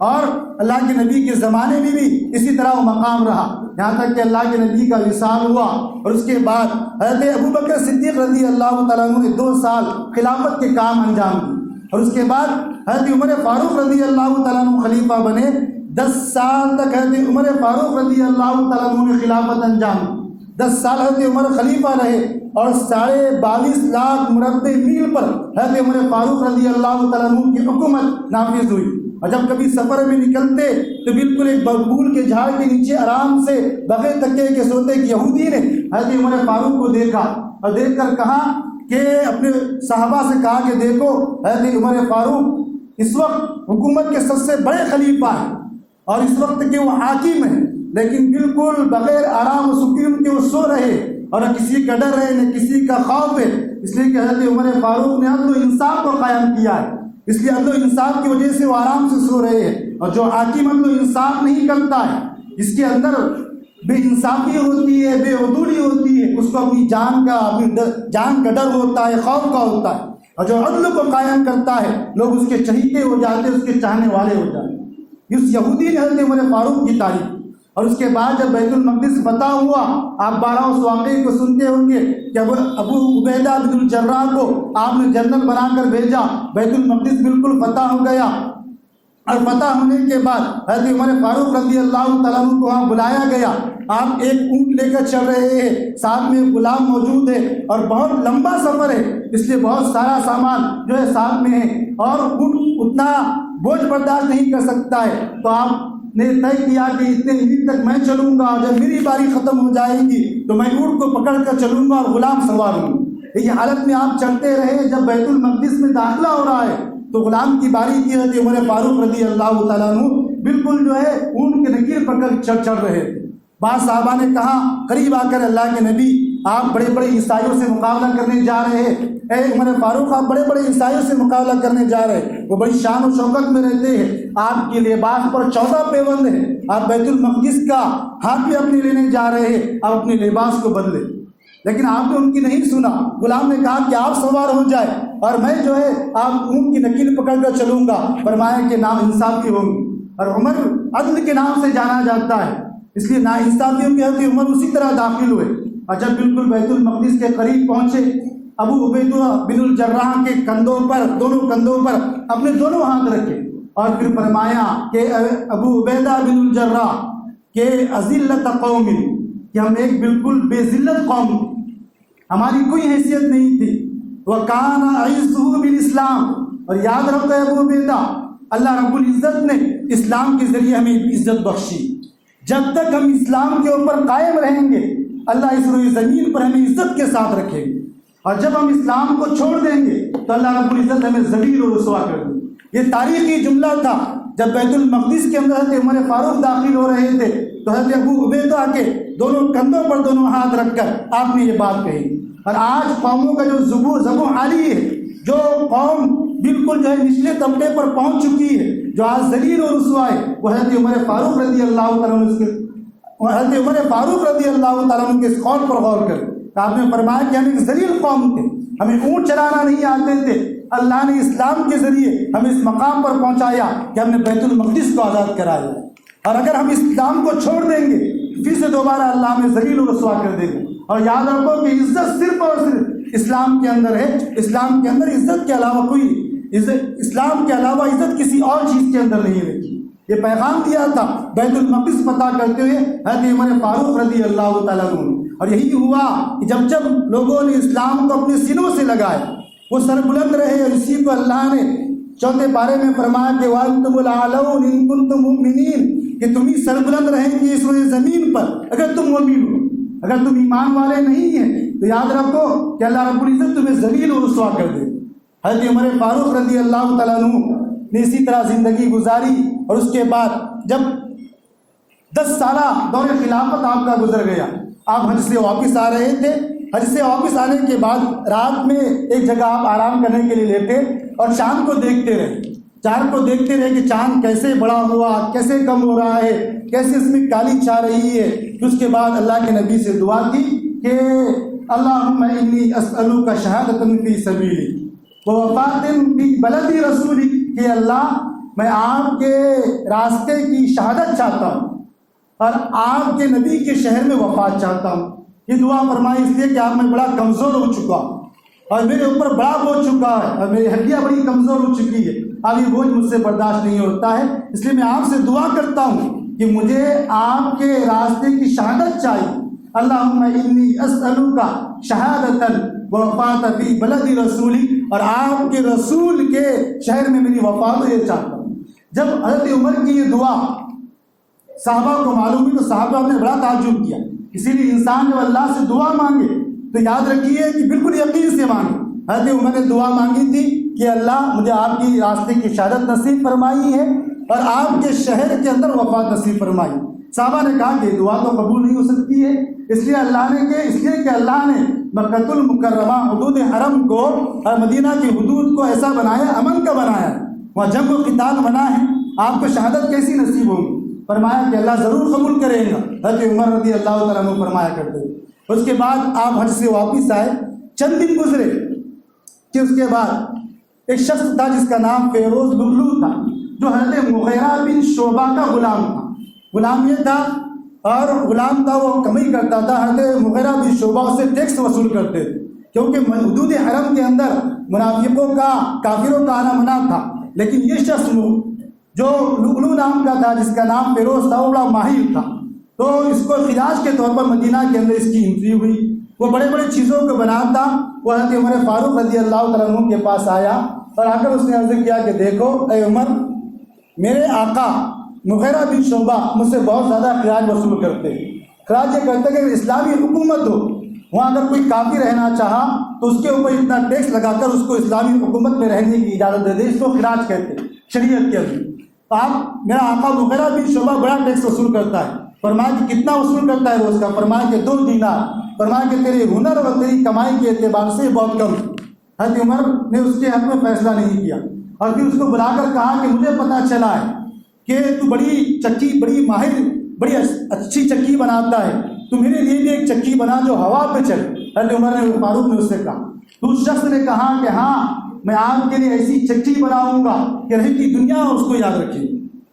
اور اللہ کے نبی کے زمانے میں بھی اسی طرح وہ مقام رہا، یہاں تک کہ اللہ کے نبی کا وصال ہوا، اور اس کے بعد حضرت ابوبکر صدیق رضی اللہ تعالیٰ عنہ نے 2 سال خلافت کے کام انجام دیے، اور اس کے بعد حضرت عمر فاروق رضی اللہ تعالیٰ عنہ خلیفہ بنے. 10 سال تک حضرت عمر فاروق رضی اللہ تعالیٰ عنہ نے خلافت انجام دی. 10 سال حضرت عمر خلیفہ رہے، اور 22.5 لاکھ مربع میل پر حضرت عمر فاروق رضی اللہ تعالیٰ عنہ کی حکومت نافذ ہوئی. اور جب کبھی سفر میں نکلتے تو بالکل ایک ببول کے جھاڑ کے نیچے آرام سے بغیر تکیے کے سوتے. کہ یہودی نے حضرت عمر فاروق کو دیکھا اور دیکھ کر کہا کہ اپنے صحابہ سے کہا کہ دیکھو حضرت عمر فاروق اس وقت حکومت کے سب سے بڑے خلیفہ ہیں اور اس وقت کے وہ حاکم ہیں، لیکن بالکل بغیر آرام و سکون کے وہ سو رہے اور نہ کسی کا ڈر ہے نہ کسی کا خوف ہے، اس لیے کہ حضرت عمر فاروق نے عدل و انصاف کو قائم کیا ہے. اس لیے عدل و انصاف کی وجہ سے وہ آرام سے سو رہے ہیں. اور جو حاکم عدل و انصاف نہیں کرتا ہے، جس کے اندر بے انصافی ہوتی ہے، بے عدولی ہوتی ہے، اس کو اپنی جان کا ڈر ہوتا ہے، خوف کا ہوتا ہے. اور جو عدل کو قائم کرتا ہے لوگ اس کے چہیتے ہو جاتے ہیں، اس کے چاہنے والے ہو جاتے ہیں. اس یہودی نے حضرت عمر فاروق کی تعریف. اور اس کے بعد جب بیت المقدس فتح ہوا، آپ 12 اس واقعے کو سنتے ہوں گے کہ ابو عبیدہ بن الجراح کو آپ نے جنرل بنا کر بھیجا. بیت المقدس بالکل فتح ہو گیا اور فتح ہونے کے بعد حضرت عمر فاروق رضی اللہ تعالیٰ عنہ کو وہاں بلایا گیا. آپ ایک اونٹ لے کر چل رہے ہیں، ساتھ میں غلام موجود ہے اور بہت لمبا سفر ہے، اس لیے بہت سارا سامان جو ہے ساتھ میں ہے اور اونٹ اتنا بوجھ برداشت نہیں کر سکتا ہے. تو آپ نے طے کیا کہ اتنے دن تک میں چلوں گا، جب میری باری ختم ہو جائے گی تو میں اونٹ کو پکڑ کر چلوں گا اور غلام سوار ہوں. یہ حالت میں آپ چلتے رہے. جب بیت المقدس میں داخلہ ہو رہا ہے تو غلام کی باری کی حضرت عمر فاروق رضی اللہ تعالیٰ عنہ بالکل جو ہے اونٹ کے نکیر پکڑ چل رہے تھے. بعض صحابہ نے کہا قریب آ کر اللہ کے نبی آپ بڑے بڑے عیسائیوں سے مقابلہ کرنے جا رہے ہیں. اے عمر فاروق آپ بڑے بڑے عیسائیوں سے مقابلہ کرنے جا رہے ہیں، وہ بڑی شان و شوکت میں رہتے ہیں، آپ کے لباس پر 14 پیوند ہے، آپ بیت المقدس کا ہاتھ بھی اپنے لینے جا رہے ہیں، آپ اپنے لباس کو بدلے. لیکن آپ نے ان کی نہیں سنا. غلام نے کہا کہ آپ سوار ہو جائے اور میں جو ہے آپ اونٹ کی نکیل پکڑ کر چلوں گا. فرمایا کہ نا انصافی ہوں گی. اور عمر عدل کے نام سے جانا جاتا ہے، اس لیے نا انصافیوں کے حضرت عمر اسی طرح داخل ہوئے. اور جب بالکل بیت المقدس کے قریب پہنچے، ابو عبیدہ بن الجراح کے کندھوں پر، دونوں کندھوں پر اپنے دونوں ہاتھ رکھے اور پھر فرمایا کہ ابو عبیدہ بن الجراح کہ اذلت قوم، کہ ہم ایک بالکل بے ذلت قوم تھی، ہماری کوئی حیثیت نہیں تھی. وَكَانَ عِزُّهُ بِالْإِسْلَامِ، اور یاد رکھو ابو عبیدہ، اللہ رب العزت نے اسلام کے ذریعے ہمیں عزت بخشی. جب تک ہم اسلام کے اوپر قائم رہیں گے اللہ اس روئے زمین پر ہمیں عزت کے ساتھ رکھے گی، اور جب ہم اسلام کو چھوڑ دیں گے تو اللہ رب العزت ہمیں ذلیل و رسوا کر دے. یہ تاریخی جملہ تھا. جب بیت المقدس کے اندر حضرت عمر فاروق داخل ہو رہے تھے تو حضرت ابو عبیدہ کے دونوں کندھوں پر دونوں ہاتھ رکھ کر آپ نے یہ بات کہی. اور آج قوموں کا جو زبوں عالی ہے، جو قوم بالکل جو ہے نچلے طبقے پر پہنچ چکی ہے، جو آج ذلیل و رسوا ہے، وہ حضرت عمر فاروق رضی اللہ تعالیٰ عنہ حضرت عمر فاروق رضی اللہ تعالیٰ عنہ کے اس قول پر غور کریں. آپ نے فرمایا کہ ہم ایک ذلیل قوم تھے، ہمیں اونٹ چلانا نہیں آتے تھے. اللہ نے اسلام کے ذریعے ہمیں اس مقام پر پہنچایا کہ ہم نے بیت المقدس کو آزاد کرایا. اور اگر ہم اسلام کو چھوڑ دیں گے پھر سے دوبارہ اللہ ہمیں ذلیل و رسوا کر دے گا. اور یاد رکھو کہ عزت صرف اور صرف اسلام کے اندر ہے. اسلام کے اندر عزت کے علاوہ کوئی اسلام کے علاوہ عزت کسی اور چیز کے اندر نہیں رکھی. یہ پیغام دیا تھا بیت المقدس فتح کرتے ہوئے حضرت عمر فاروق رضی اللہ تعالیٰ عنہ. اور یہی ہوا کہ جب لوگوں نے اسلام کو اپنے سینوں سے لگائے وہ سر بلند رہے. اور اسی کو اللہ نے 4 پارے میں فرمایا کہ وَأَنْتُمُ الْأَعْلَوْنَ إِن كُنتُم مُؤْمِنِينَ، کہ تم ہی سر بلند رہیں گے اس روئے زمین پر اگر تم مومن ہو. اگر تم ایمان والے نہیں ہیں تو یاد رکھو کہ اللہ رب العزت تمہیں ذلیل و رسوا کر دے. حضرت عمر فاروق رضی اللہ تعالیٰ عنہ نے اسی طرح زندگی گزاری. اور اس کے بعد جب 10 سالہ دور خلافت آپ کا گزر گیا، آپ حج سے واپس آ رہے تھے. حج سے واپس آنے کے بعد رات میں ایک جگہ آپ آرام کرنے کے لیے لیٹے اور چاند کو دیکھتے رہے. چاند کو دیکھتے رہے کہ چاند کیسے بڑا ہوا، کیسے کم ہو رہا ہے، کیسے اس میں کالی چھا رہی ہے. اس کے بعد اللہ کے نبی سے دعا کی کہ اللہم انی اسألوک شہادۃ فی سبیلک ووفاۃ فی بلد رسولک، کہ اللہ میں آپ کے راستے کی شہادت چاہتا ہوں اور آپ کے نبی کے شہر میں وفات چاہتا ہوں. یہ دعا فرمائی اس لیے کہ آپ میں بڑا کمزور ہو چکا اور میرے اوپر بڑا بوجھ چکا ہے اور میری ہڈیاں بڑی کمزور ہو چکی ہے، اب یہ بوجھ مجھ سے برداشت نہیں ہوتا ہے. اس لیے میں آپ سے دعا کرتا ہوں کہ مجھے آپ کے راستے کی شہادت چاہیے. اللہم انی اسألوک شہادۃ ووفاۃ فی بلد رسولی، اور آپ کے رسول کے شہر میں میری وفات یہ چاہتا ہوں. جب حضرت عمر کی یہ دعا صحابہ کو معلوم ہوئی تو صحابہ نے بڑا تعجب کیا. اسی لیے انسان جب اللہ سے دعا مانگے تو یاد رکھیے کہ بالکل یقین سے مانگے. حضرت عمر نے دعا مانگی تھی کہ اللہ مجھے آپ کی راستے کی شہادت نصیب فرمائی ہے اور آپ کے شہر کے اندر وفات نصیب فرمائی. صحابہ نے کہا کہ دعا تو قبول نہیں ہو سکتی ہے، اس لیے اللہ نے مکۃ المکرمہ حدود حرم کو اور مدینہ کی حدود کو ایسا بنایا، امن کا بنایا، وہاں جنگ و قتال منع ہے، آپ کو شہادت کیسی نصیب ہوگی؟ فرمایا کہ اللہ ضرور قبول کرے گا. حضرت عمر رضی اللہ تعالیٰ عنہ فرمایا کرتے. اس کے بعد آپ حج سے واپس آئے، چند دن گزرے کہ اس کے بعد ایک شخص تھا جس کا نام فیروز لؤلؤ تھا، جو حضرت مغیرہ بن شعبہ کا غلام تھا. غلام یہ تھا اور غلام تھا وہ کمائی کرتا تھا. حضرت مغیرہ بن شعبہ سے ٹیکس وصول کرتے تھے کیونکہ حدود حرم کے اندر منافقوں کا، کافروں کا آنا منع تھا. لیکن یہ شخص جو لؤلؤ نام کا تھا، جس کا نام فیروز تھا، وہ بڑا ماہر تھا. تو اس کو خراج کے طور پر مدینہ کے اندر اس کی انٹری ہوئی. وہ بڑے بڑے چیزوں کو بناتا. وہ حضرت عمر فاروق رضی اللہ تعالیٰ عنہ کے پاس آیا اور آ کر اس نے عرض کیا کہ دیکھو اے عمر، میرے آقا مغیرہ بن شعبہ مجھ سے بہت زیادہ خراج وصول کرتے ہیں. خراج یہ کرتے کہ اسلامی حکومت ہو، وہاں اگر کوئی کافی رہنا چاہا تو اس کے اوپر اتنا ٹیکس لگا کر اس کو اسلامی حکومت میں رہنے کی اجازت دے دے. اس کو خراج کہتے ہیں شریعت کے اندر. آپ میرا آقا مغیرہ بن شعبہ بڑا ٹیکس وصول کرتا ہے. فرمایا کہ کتنا وصول کرتا ہے روز کا؟ فرمایا کہ 2 دینار. فرمایا کہ تیرے ہنر اور تیری کمائی کے اعتبار سے بہت کم. حضرت عمر نے اس کے حق میں فیصلہ نہیں کیا اور پھر اس کو بلا کر کہا کہ مجھے پتہ چلا ہے کہ تو بڑی چکی، بڑی ماہر، بڑی اچھی چکی بناتا ہے، تو میرے لیے بھی ایک چکی بنا جو ہوا پہ چلے. حضرت عمر نے فاروق نے اس سے کہا. تو اس شخص نے کہا کہ ہاں میں آپ کے لیے ایسی چکی بناؤں گا کہ رہتی دنیا اس کو یاد رکھے.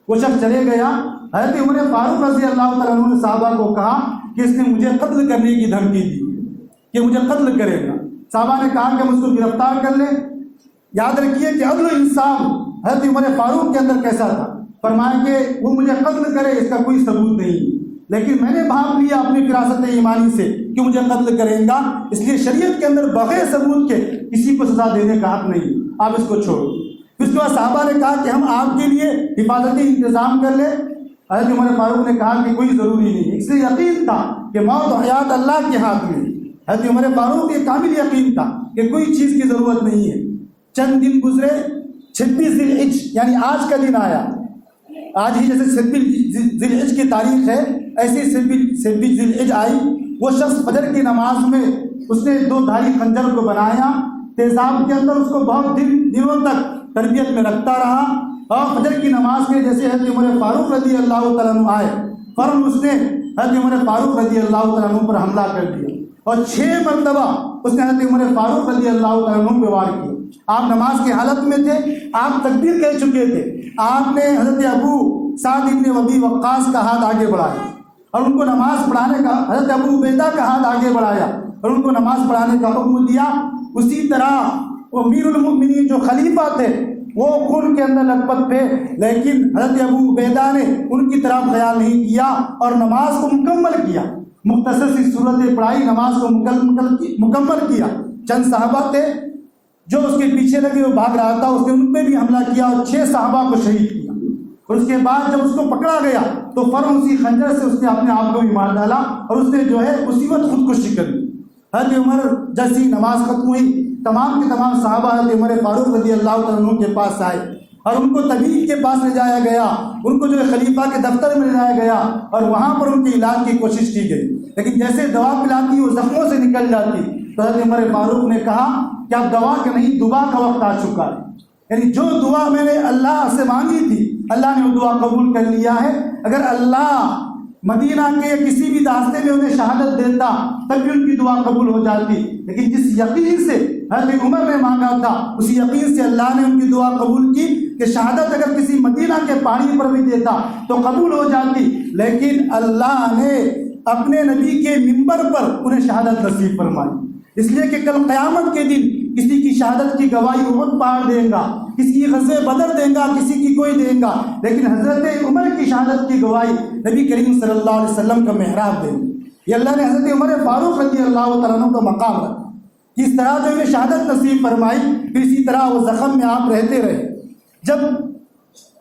وہ شخص چلے گیا. حضرت عمر فاروق رضی اللہ تعالیٰ عنہ نے صحابہ کو کہا کہ اس نے مجھے قتل کرنے کی دھمکی دی کہ مجھے قتل کرے گا. صحابہ نے کہا کہ ہم اس کو گرفتار کر لیں. یاد رکھیے کہ عدل و انصاف حضرت عمر فاروق کے اندر کیسا تھا. فرمایا کہ وہ مجھے قتل کرے اس کا کوئی ثبوت نہیں، لیکن میں نے بھانپ لیا اپنی فراست ایمانی سے کہ مجھے قتل کرے گا، اس لیے شریعت کے اندر بغیر ثبوت کے کسی کو سزا دینے کا حق نہیں، آپ اس کو چھوڑو. اس کے بعد صحابہ نے کہا کہ ہم آپ کے لیے حفاظتی انتظام کر لیں. حضرت عمر فاروق نے کہا کہ کوئی ضروری نہیں. اس سے یقین تھا کہ موت و حیات اللہ کے ہاتھ میں. حضرت عمر فاروق یہ کامل یقین تھا کہ کوئی چیز کی ضرورت نہیں ہے. چند دن گزرے. 26 ذی الحج یعنی آج کا دن آیا. آج ہی جیسے 26 ذی الحج کی تاریخ ہے، ایسے 26 ذی الحج آئی. وہ شخص فجر کی نماز میں اس نے 2 دھاری خنجر کو بنایا. تیزاب کے اندر اس کو بہت دنوں تک تربیت میں رکھتا رہا اور فجر کی نماز میں جیسے حضرت عمر فاروق رضی اللہ تعالیٰ عنہ آئے، فوراً اس نے حضرت عمر فاروق رضی اللہ تعالیٰ عنہ پر حملہ کر دیا اور 6 مرتبہ اس نے حضرت عمر فاروق رضی اللہ تعالیٰ عنہ پہ وار کیا. آپ نماز کی حالت میں تھے، آپ تکبیر کہہ چکے تھے. آپ نے حضرت ابو سعد ابن ابی وقاص کا ہاتھ آگے بڑھایا اور ان کو نماز پڑھانے کا، حضرت ابو عبیدہ کا ہاتھ آگے بڑھایا اور ان کو نماز پڑھانے کا حکم دیا. اسی طرح امیر المؤمنین جو خلیفہ تھے وہ خون کے اندر لت پت تھے، لیکن حضرت ابو عبیدہ نے ان کی طرف خیال نہیں کیا اور نماز کو مکمل کیا. مختصر سی صورتیں پڑھائی، نماز کو مکمل کیا. چند صحابہ تھے جو اس کے پیچھے لگے، وہ بھاگ رہا تھا، اس نے ان پہ بھی حملہ کیا اور 6 صحابہ کو شہید کیا. اور اس کے بعد جب اس کو پکڑا گیا تو فوراً اسی خنجر سے اس نے اپنے آپ کو بھی مار ڈالا اور اس نے جو ہے اسی وقت خودکشی کر لی. حضرت عمر جیسی نماز ختم ہوئی، تمام کے تمام صحابہ حضرت عمر فاروق رضی اللہ تعالیٰ عنہ کے پاس آئے اور ان کو طبیب کے پاس لے جایا گیا. ان کو جو ہے خلیفہ کے دفتر میں لے جایا گیا اور وہاں پر ان کے علاج کی کوشش کی گئی، لیکن جیسے دوا پلاتی وہ زخموں سے نکل جاتی. تو حضرت عمر فاروق نے کہا کہ اب دوا کا نہیں، دعا کا وقت آ چکا ہے. یعنی جو دعا میں نے اللہ سے مانگی تھی اللہ نے وہ دعا قبول کر لیا ہے. اگر اللہ مدینہ کے کسی بھی راستے میں انہیں شہادت دیتا تب بھی ان کی دعا قبول ہو جاتی، لیکن جس یقین سے حضرت عمر نے مانگا تھا اسی یقین سے اللہ نے ان کی دعا قبول کی کہ شہادت اگر کسی مدینہ کے پہاڑی پر بھی دیتا تو قبول ہو جاتی. لیکن اللہ نے اپنے نبی کے منبر پر انہیں شہادت نصیب فرمائی، اس لیے کہ کل قیامت کے دن کسی کی شہادت کی گواہی احد پہاڑ دے گا، کسی کی غزوہ بدر دے گا، کسی کی کوئی دے گا، لیکن حضرت عمر کی شہادت کی گواہی نبی کریم صلی اللہ علیہ وسلم کا محراب دے گا. یہ اللہ نے حضرت عمر فاروق رضی اللہ تعالیٰ عنہ کا مقام رکھا. اس طرح جو شہادت نصیب فرمائی، پھر اسی طرح وہ زخم میں آپ رہتے رہے. جب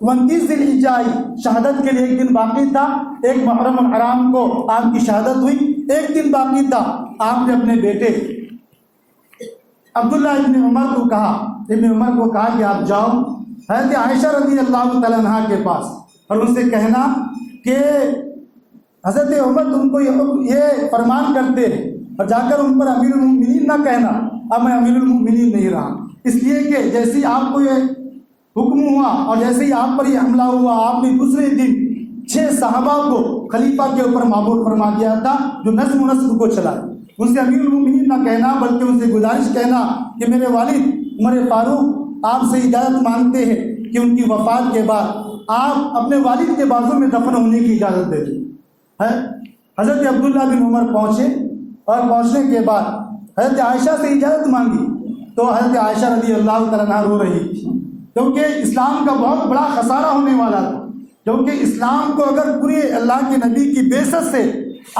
29 ذی الحجہ آئی، شہادت کے لیے ایک دن باقی تھا، ایک محرم الحرام کو آپ کی شہادت ہوئی، ایک دن باقی تھا، آپ نے اپنے بیٹے عبداللہ ابن عمر کو کہا کہ آپ جاؤ حضرت عائشہ رضی اللہ تعالیٰ عنہ کے پاس اور ان سے کہنا کہ حضرت عمر تم کو یہ فرمان کرتے ہیں، اور جا کر ان پر امیر المؤمنین نہ کہنا، اب میں امیر المؤمنین نہیں رہا، اس لیے کہ جیسے ہی آپ کو یہ حکم ہوا اور جیسے ہی آپ پر یہ حملہ ہوا، آپ نے دوسرے دن 6 صحابہ کو خلیفہ کے اوپر معمور فرما دیا تھا جو نظم و نسق کو چلائے۔ ان سے امیر المؤمنین نہ کہنا بلکہ ان سے گزارش کہنا کہ میرے والد عمر فاروق آپ سے اجازت مانگتے ہیں کہ ان کی وفات کے بعد آپ اپنے والد کے بازو میں دفن ہونے کی اجازت دے دیں۔ حضرت عبداللہ بن عمر پہنچے اور پہنچنے کے بعد حضرت عائشہ سے اجازت مانگی تو حضرت عائشہ رضی اللہ تعالیٰ عنہ رو رہی تھی، کیونکہ اسلام کا بہت بڑا خسارہ ہونے والا تھا، کیونکہ اسلام کو اگر پورے اللہ کے نبی کی بعثت سے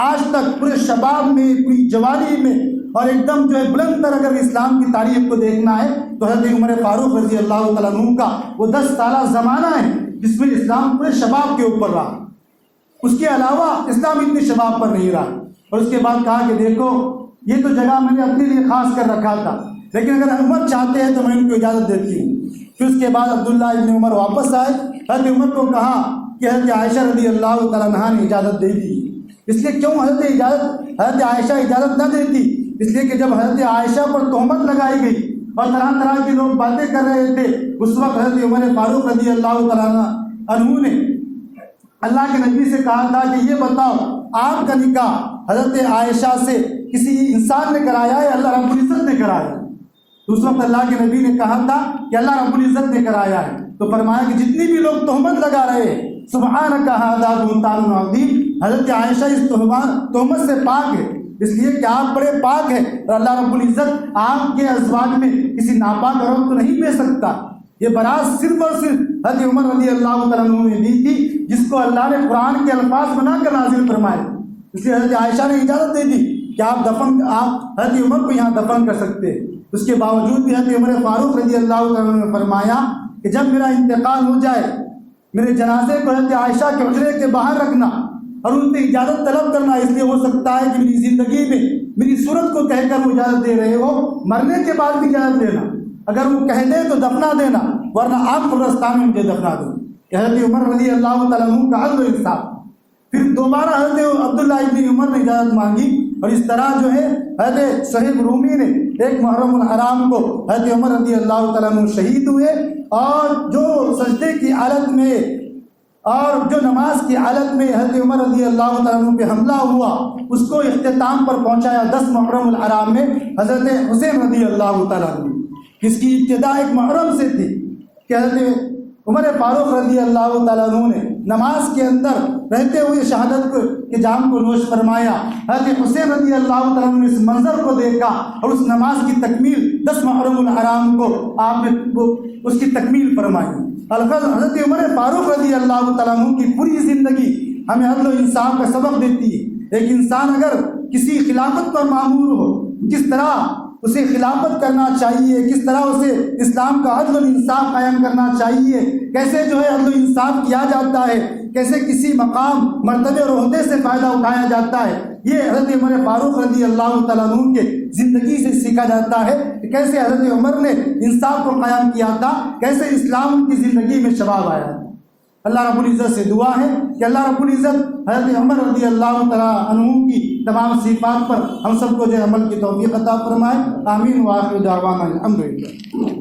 آج تک پورے شباب میں، پوری جوانی میں اور ایک دم جو ہے بلند تر اگر اسلام کی تاریخ کو دیکھنا ہے تو حضرت عمر فاروق رضی اللہ تعالیٰ عنہ کا وہ 10 سالہ زمانہ ہے جس میں اسلام پورے شباب کے اوپر رہا، اس کے علاوہ اسلام اتنے شباب پر نہیں رہا۔ اور اس کے بعد کہا کہ دیکھو یہ تو جگہ میں نے اپنے لیے خاص کر رکھا تھا، لیکن اگر عمر چاہتے ہیں تو میں ان کو اجازت دیتی ہوں۔ پھر اس کے بعد عبداللہ ابن عمر واپس آئے، حضرت عمر کو کہا کہ حضرت عائشہ رضی اللہ تعالیٰ عنہ نے اجازت دے دی۔ اس لیے کیوں حضرت عائشہ اجازت نہ دیتی؟ اس لیے کہ جب حضرت عائشہ پر تہمت لگائی گئی اور طرح طرح کے لوگ باتیں کر رہے تھے، اس وقت حضرت عمر فاروق رضی اللہ تعالیٰ عنہ نے اللہ کے نبی سے کہا تھا کہ یہ بتاؤ آپ کا نکاح حضرت عائشہ سے کسی انسان نے کرایا ہے اللہ رب العزت نے کرایا؟ تو اس وقت اللہ کے نبی نے کہا تھا کہ اللہ رب العزت نے کرایا ہے، تو فرمایا کہ جتنی بھی لوگ تہمت لگا رہے ہیں سبحانک ھذا بہتان عظیم، حضرت عائشہ اس تہمت سے پاک ہے، اس لیے کہ آپ بڑے پاک ہیں اور اللہ رب العزت آپ کے ازواج میں کسی ناپاک عورت کو نہیں بھیج سکتا۔ یہ برات صرف اور صرف حضرت عمر رضی اللہ تعالیٰ عنہ نے دی تھی، جس کو اللہ نے قرآن کے الفاظ بنا کر نازل فرمائے، اس لیے حضرت عائشہ نے اجازت دے دی کہ آپ حضرت عمر کو یہاں دفن کر سکتے ہیں۔ اس کے باوجود بھی حضرت عمر فاروق رضی اللہ تعالیٰ عنہ نے فرمایا کہ جب میرا انتقال ہو جائے میرے جنازے کو حضرت عائشہ کے حجرے کے باہر رکھنا اور ان سے اجازت طلب کرنا، اس لیے ہو سکتا ہے کہ میری زندگی میں میری صورت کو کہہ کر وہ اجازت دے رہے ہو، مرنے کے بعد بھی اجازت دینا، اگر وہ کہہ دے تو دفنا دینا، ورنہ آپ قبرستان میں مجھے دفنا دو۔ حضرت عمر رضی اللہ تعالیٰ عنہ کا عدل و انصاف۔ پھر دوبارہ حضرت عبداللہ ابن عمر نے اجازت مانگی اور اس طرح جو ہے حضرت صہیب رومی نے ایک محرم الحرام کو حضرت عمر رضی اللہ تعالیٰ عنہ شہید ہوئے، اور جو سجدے کی حالت میں اور جو نماز کی حالت میں حضرت عمر رضی اللہ تعالیٰ عنہ پہ حملہ ہوا اس کو اختتام پر پہنچایا 10 محرم الحرام میں حضرت حسین رضی اللہ تعالیٰ عنہ، جس کی ابتدا ایک محرم سے تھی کہ حضرت عمر فاروق رضی اللہ تعالیٰ عنہ نے نماز کے اندر رہتے ہوئے شہادت کے جام کو نوش فرمایا۔ حضرت حسین رضی اللہ تعالیٰ عنہ نے اس منظر کو دیکھا اور اس نماز کی تکمیل 10 محرم الحرام کو آپ نے اس کی تکمیل فرمائی۔ الفاظ حضرت عمر فاروق رضی اللہ تعالیٰ عنہ کی پوری زندگی ہمیں عدل و انصاف کا سبق دیتی ہے۔ ایک انسان اگر کسی خلافت پر معمور ہو کس طرح اسے خلافت کرنا چاہیے، کس طرح اسے اسلام کا عدل و انصاف قائم کرنا چاہیے، کیسے جو ہے عدل و انصاف کیا جاتا ہے، کیسے کسی مقام مرتبے اور عہدے سے فائدہ اٹھایا جاتا ہے، یہ حضرت عمر فاروق رضی اللہ تعالیٰ عنہ کے زندگی سے سیکھا جاتا ہے کہ کیسے حضرت عمر نے انصاف کو قائم کیا تھا، کیسے اسلام کی زندگی میں شباب آیا۔ اللہ رب العزت سے دعا ہے کہ اللہ رب العزت حضرت عمر رضی اللہ تعالیٰ عنہ کی تمام صفات پر ہم سب کو جو عمل کی توفیق عطا فرمائے۔ آمین وآخر دعوانا الحمدللہ۔